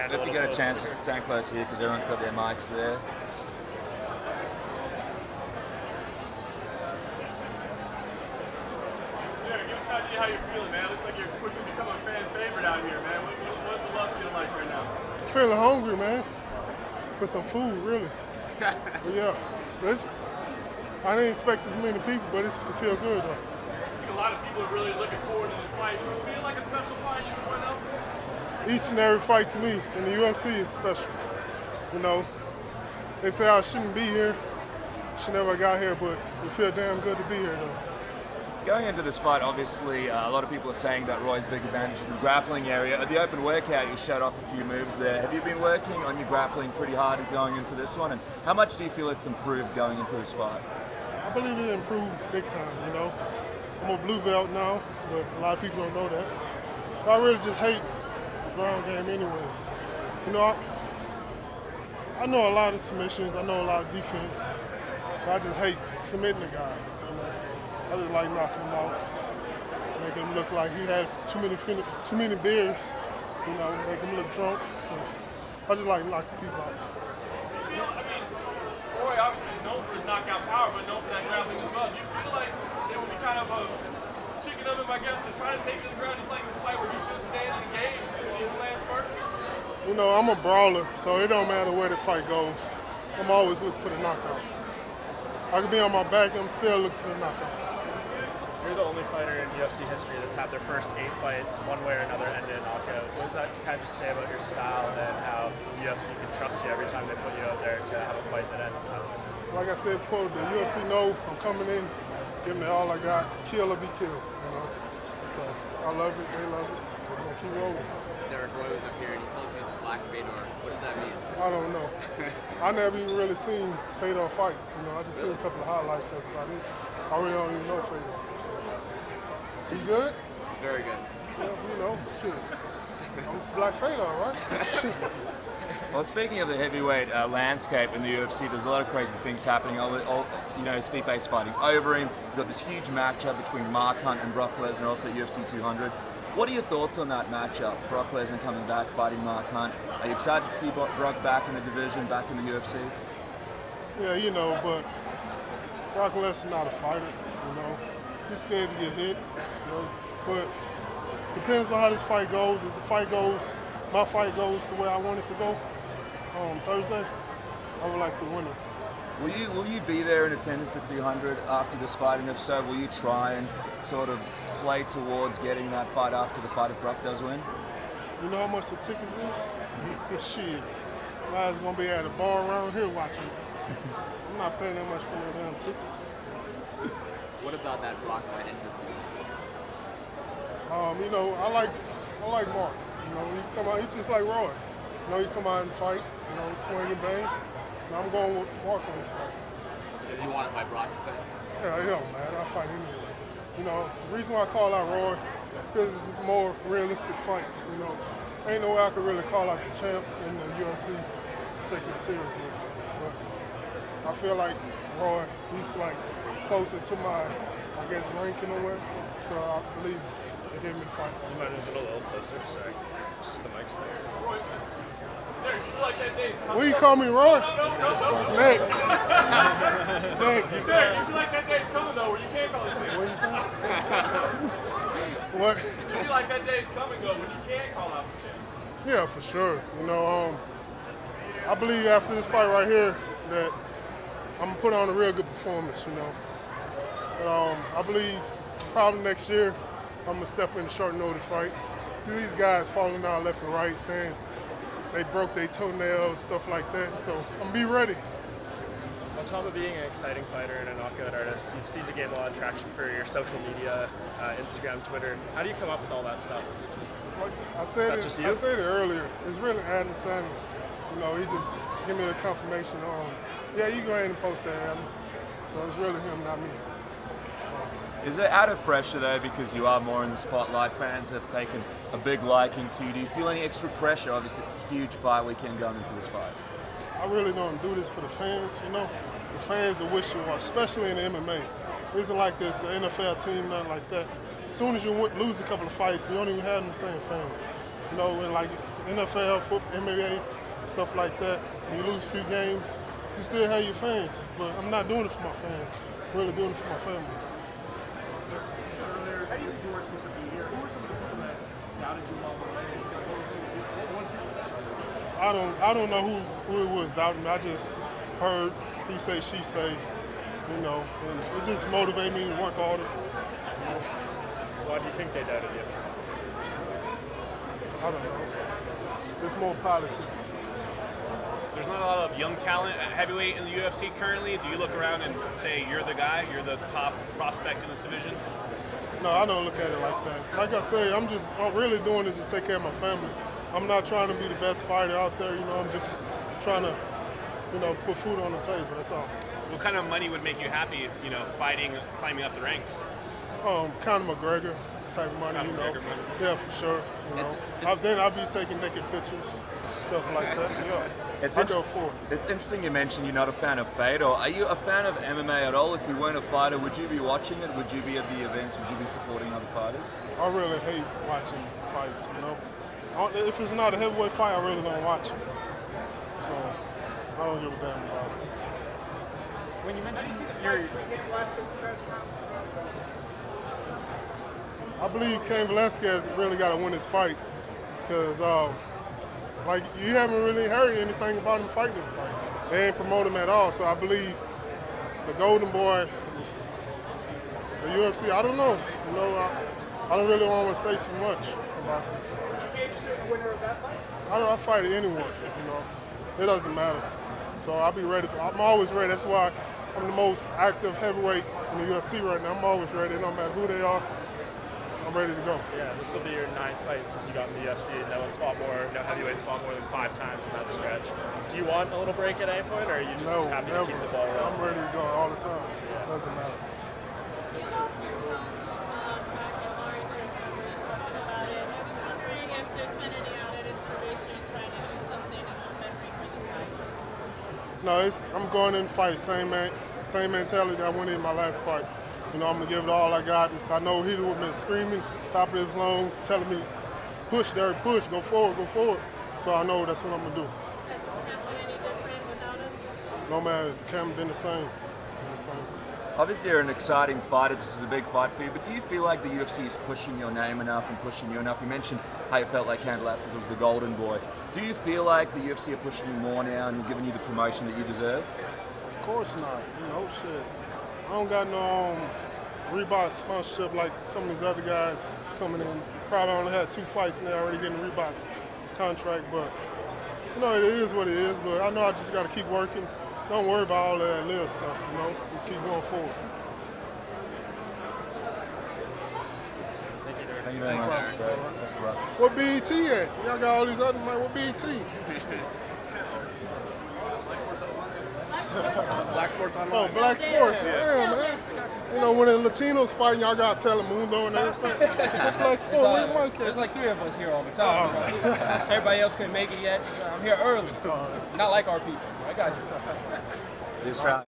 stand If a you little get a closer. chance, just to stand close here because everyone's got their mics there. Derrick, give us an idea how you're feeling, man. Looks like you're quickly becoming a fan favorite out here, man. What's the love feel like right now? Feeling hungry, man, for some food, really. But yeah, I didn't expect this many people, but it feel good though. I think a lot of people are really looking forward to this fight. Does it feel like a special fight you can else? Each and every fight to me in the UFC is special. You know, they say I shouldn't be here, should never got here, but it feel damn good to be here though. Going into this fight, obviously, a lot of people are saying that Roy's big advantage is in the grappling area. At the open workout, you showed off a few moves there. Have you been working on your grappling pretty hard going into this one? And how much do you feel it's improved going into this fight? I believe it improved big time, you know. I'm a blue belt now, but a lot of people don't know that. But I really just hate the ground game anyways. You know, I know a lot of submissions, I know a lot of defense, but I just hate submitting a guy. You know? I just like knocking him out, making him look like he had too many beers, you know, make him look drunk. I just like knocking people out. Roy obviously is known for his knockout power, but known for that grappling as well. Do you feel like it would be kind of a chicken of him, I guess, to try to take to the ground? You like this fight where you should stand and engage and see who lands first? You know, I'm a brawler, so it don't matter where the fight goes. I'm always looking for the knockout. I could be on my back, I'm still looking for the knockout. You're the only fighter in UFC history that's had their first 8 fights, one way or another, ended in knockout. What does that kind of just say about your style and how the UFC can trust you every time they put you out there to have a fight that ends that way? Like I said before, the UFC know I'm coming in, giving it all I got, kill or be killed, you know. So I love it, they love it, so we're gonna keep rolling. Derrick Roy was up here and he called you the Black Fedor. What does that mean? I don't know. I never even really seen Fedor fight, you know. I just seen a couple of highlights, that's about it. I really don't even know Fedor. So. He good? Very good. Yeah, you know, shit. I'm Black Fedor, right? Well, speaking of the heavyweight landscape in the UFC, there's a lot of crazy things happening. You know, Stipe's fighting over him. You've got this huge matchup between Mark Hunt and Brock Lesnar, also UFC 200. What are your thoughts on that matchup? Brock Lesnar coming back, fighting Mark Hunt. Are you excited to see Brock back in the division, back in the UFC? Yeah, you know, but Brock Lesnar not a fighter, you know. He's scared to get hit, you know. But depends on how this fight goes. If the fight goes, my fight goes the way I want it to go on Thursday, I would like the winner. Will you be there in attendance at 200 after this fight? And if so, will you try and sort of play towards getting that fight after the fight if Brock does win? You know how much the tickets is? Shit. Guys gonna be at a bar around here watching. I'm not paying that much for no damn tickets. What about that Brock fight interests you? You know, I like Mark. You know, he come out, he's just like Roy. You know, he come out and fight, you know, swing and bang. And I'm going with Mark on this fight. Did you want to fight Brock instead? Yeah, it don't matter. I fight anyway. You know, the reason why I call out Roy, because it's a more realistic fight. You know, ain't no way I could really call out the champ in the UFC, taking it seriously. But I feel like Roy, he's like closer to my, I guess, ranking or whatever. So I believe they gave me the fight. You might move it a little closer, sorry. Just the mics, thanks. Roy, Derrick, you feel like that day's coming? Will you call me Roy? No. Next. Next. Derrick, you feel like that day's coming, though, where you can't call it champ? What you saying? What? You feel like that day's coming, though, when you can't call out the champ? Yeah, for sure. You know, I believe after this fight right here that I'm gonna put on a real good performance. You know, but I believe probably next year I'm gonna step in a short notice fight. These guys falling out left and right, saying they broke their toenails, stuff like that. So I'm gonna be ready. On top of being an exciting fighter and a knockout artist, you've seemed to gain a lot of traction for your social media, Instagram, Twitter. How do you come up with all that stuff? Is it just Like I said That's it. just you? I said it earlier. It's really Adam Sandler. You know, he just give me the confirmation on. Yeah, you go ahead and post that, Adam. So it's really him, not me. Is it added pressure though because you are more in the spotlight? Fans have taken a big liking to you. Do you feel any extra pressure? Obviously, it's a huge fight weekend going into this fight. I really don't do this for the fans, you know. The fans are wishy-washy, especially in the MMA. It isn't like this, an NFL team, nothing like that. As soon as you lose a couple of fights, you don't even have them the same fans. You know, in like NFL, football, MMA, stuff like that, when you lose a few games, you still have your fans. But I'm not doing it for my fans. I'm really doing it for my family. Earlier, how do you see yours supposed to be here? Who were some of the people that doubted you along the way? I don't know who it was doubting me. I just heard he say, she say, you know, and it just motivated me to work harder. Why do you think they doubted you? I don't know. It's more politics. There's not a lot of young talent at heavyweight in the UFC currently. Do you look around and say you're the guy, you're the top prospect in this division? No, I don't look at it like that. Like I say, I'm really doing it to take care of my family. I'm not trying to be the best fighter out there, you know, I'm just trying to, you know, put food on the table, that's all. What kind of money would make you happy, you know, fighting, climbing up the ranks? Conor McGregor type of money, Conor you know. McGregor money. Yeah, for sure, you know. Then I'll be taking naked pictures, stuff like that, yeah. I go for it. It's interesting you mentioned you're not a fan of Fedor. Are you a fan of MMA at all? If you weren't a fighter, would you be watching it? Would you be at the events? Would you be supporting other fighters? I really hate watching fights, you know. If it's not a heavyweight fight, I really don't watch it. So I don't give a damn about it. When you mentioned your I believe Cain Velasquez really got to win his fight because, like, you haven't really heard anything about him fighting this fight. They ain't promote him at all. So I believe the Golden Boy, the UFC, I don't know. You know, I don't really want to say too much about it. I fight anyone, you know. It doesn't matter. So I'll be ready. I'm always ready. That's why I'm the most active heavyweight in the UFC right now. I'm always ready. No matter who they are, I'm ready to go. Yeah, this will be your 9th fight since you got in the UFC. No heavyweights fought more than 5 times in that stretch. Do you want a little break at any point, or are you just happy to keep the ball rolling? I'm ready to go all the time. It doesn't matter. You lost your coach back in March. About it. I was wondering if there's been any added inspiration in trying to do something in memory for this fight. No, I'm going in to fight. Same mentality that I went in my last fight. You know, I'm gonna give it all I got. And so I know he would have been screaming, top of his lungs, telling me, push, Derrick, push, go forward, go forward. So I know that's what I'm gonna do. Has this camp been any different without him? No man, the camp been the same. Obviously, you're an exciting fighter. This is a big fight for you. But do you feel like the UFC is pushing your name enough and pushing you enough? You mentioned how you felt like Cain Velasquez was the golden boy. Do you feel like the UFC are pushing you more now and giving you the promotion that you deserve? Of course not. You know, shit. I don't got no Reebok sponsorship like some of these other guys coming in. Probably only had 2 fights and they're already getting Reebok's contract. But, you know, it is what it is. But I know I just got to keep working. Don't worry about all that little stuff, you know. Just keep going forward. Thank you very much. Best of luck. What BET at? Y'all got all these other, man. What BET? Black Sports Online. Oh, Black Sports. Yeah, man. You know, when the Latinos fighting, y'all got Telemundo and everything. What Black Sports? Where your mic at? There's like 3 of us here all the time. Everybody else couldn't make it yet. I'm here early. Not like our people. I got you. This round.